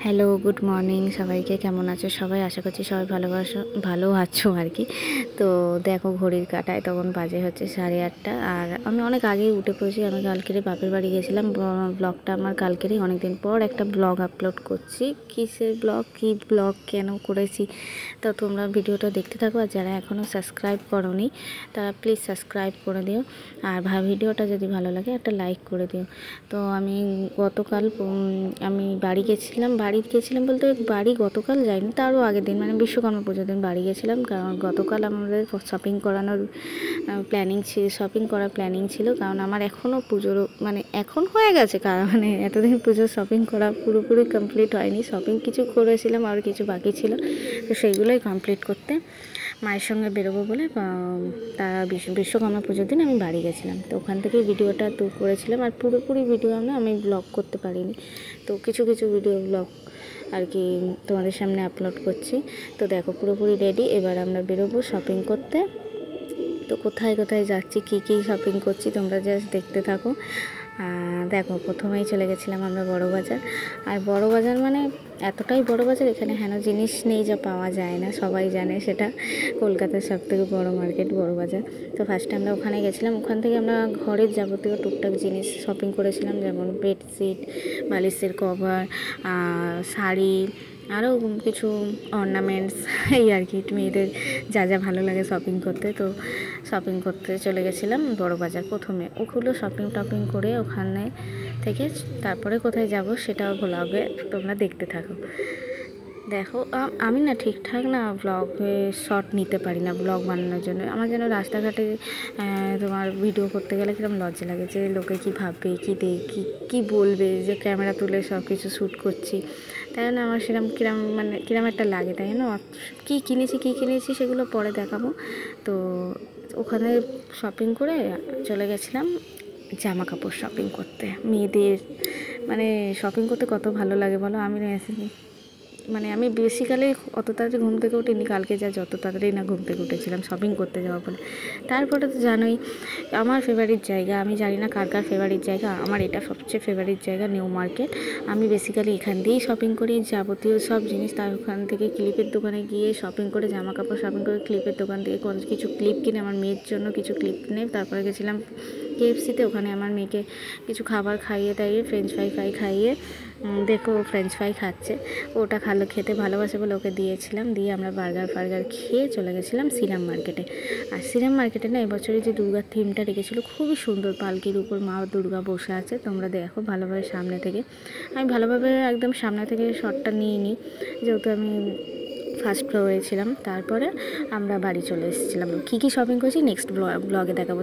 Hello, good morning সবাইকে। কেমন আছো সবাই? আশা করছি সবাই ভালো আছো আর কি। তো দেখো ঘড়ির কাঁটায় তখন বাজে হচ্ছে 8:30, আর আমি অনেক আগেই উঠে পড়েছি। আমি কালকেরে বাপের বাড়ি গেছিলাম। ব্লগটা আমার কালকেরই অনেক দিন পর একটা ব্লগ আপলোড করছি। কিসের ব্লগ, কী ব্লগ, কেন করেছি, তো তোমরা ভিডিওটা দেখতে থাকো। আর যারা এখনও সাবস্ক্রাইব করোনি তারা প্লিজ সাবস্ক্রাইব করে দিও। আর ভিডিওটা যদি ভালো লাগে একটা লাইক করে দিও। তো আমি গতকাল আমি বাড়ি গেছিলাম বলতে বাড়ি গতকাল যাইনি, তারও আগের দিন মানে বিশ্বকর্মা পুজোর দিন বাড়ি গেছিলাম। কারণ গতকাল আমাদের শপিং করানোর শপিং করার প্ল্যানিং ছিল। কারণ আমার এখনও পুজোর মানে এখন হয়ে গেছে, কারণ মানে এতদিন পুজোর শপিং করা পুরোপুরি কমপ্লিট হয়নি। শপিং কিছু করেছিলাম আর কিছু বাকি ছিল, তো সেইগুলোই কমপ্লিট করতে মায়ের সঙ্গে বেরোবো বলে তারা বিশ্বকর্মা পুজোর দিন আমি বাড়ি গেছিলাম। তো ওখান থেকে ভিডিওটা করেছিলাম। আর পুরোপুরি ভিডিও আমি ব্লগ করতে পারিনি, তো কিছু কিছু ভিডিও ব্লগ আর কি তোমাদের সামনে আপলোড করছি। তো দেখো পুরোপুরি রেডি, এবার আমরা বেরোবো শপিং করতে। তো কোথায় কোথায় যাচ্ছি, কী কী শপিং করছি তোমরা জাস্ট দেখতে থাকো। দেখো প্রথমেই চলে গেছিলাম আমরা বড়বাজার। আর বড়বাজার মানে এতটাই বড়বাজার, এখানে হেন জিনিস নেই যা পাওয়া যায় না, সবাই জানে সেটা। কলকাতার সবথেকে বড় মার্কেট বড়বাজার। তো ফার্স্টে আমরা ওখানে গেছিলাম। ওখান থেকে আমরা ঘরের যাবতীয় টুকটাক জিনিস শপিং করেছিলাম, যেমন বেডশিট, বালিশের কভার, শাড়ি, আরও কিছু অর্নামেন্টস, এই আর কি মেয়েদের যা যা ভালো লাগে শপিং করতে। তো শপিং করতে চলে গেছিলাম বড়বাজার। প্রথমে ওগুলো শপিং করে ওখানে থেকে তারপরে কোথায় যাব সেটাও ব্লগে তোমরা দেখতে থাকো। দেখো আমি না ঠিকঠাক না ব্লগে শর্ট নিতে পারি না ব্লগ বানানোর জন্য। আমার যেন রাস্তাঘাটে তোমার ভিডিও করতে গেলে কিরম লজ্জা লাগে, যে লোকে কী ভাববে, কী বলবে, যে ক্যামেরা তুলে সব কিছু শ্যুট করছি। তাই জন্য আমার কিরম একটা লাগে। তাই জন্য কী কিনেছি সেগুলো পরে দেখাবো। তো ওখানে শপিং করে চলে গেছিলাম জামা কাপড় শপিং করতে। মেয়েদের মানে শপিং করতে কত ভালো লাগে বলো। আমি বেসিক্যালি অত তাড়াতাড়ি ঘুম থেকে উঠিনি, কালকে যত তাড়াতাড়ি না ঘুম থেকে উঠেছিলাম শপিং করতে যাওয়া বলে। তারপরে তো জানোই আমার ফেভারিট জায়গা, আমি জানি না কার কার ফেভারিট জায়গা, আমার এটা সবচেয়ে ফেভারিট জায়গা নিউ মার্কেট। আমি বেসিক্যালি এখান দিয়েই শপিং করি যাবতীয় সব জিনিস। তার ওখান থেকে ক্লিপের দোকানে গিয়ে শপিং করে জামা কাপড় শপিং করে ক্লিপের দোকান থেকে কিছু ক্লিপ কিনে আমার মেয়ের জন্য কিছু ক্লিপ কিনে তারপরে গেছিলাম KFCতে। ওখানে আমার মেয়েকে কিছু খাবার খাইয়ে ফ্রেঞ্চ ফ্রাই খাইয়ে, দেখো ফ্রেঞ্চ ফ্রাই খাচ্ছে, ওটা খেতে ভালোবাসে বলে ওকে দিয়েছিলাম। দিয়ে আমরা বার্গার খেয়ে চলে গেছিলাম শ্রীরাম মার্কেটে। আর শ্রীরাম মার্কেটে না এবছরে যে দুর্গার থিমটা রেখেছিলো খুবই সুন্দর, পালকির উপর মা দুর্গা বসে আছে, তোমরা দেখো ভালোভাবে সামনে থেকে। আমি ভালোভাবে একদম সামনে থেকে শটটা নিই, যেহেতু আমি ফার্স্ট ফ্লোরে ছিলাম। তারপরে আমরা বাড়ি চলে এসেছিলাম। কী শপিং করেছি নেক্সট ব্লগে দেখাবো।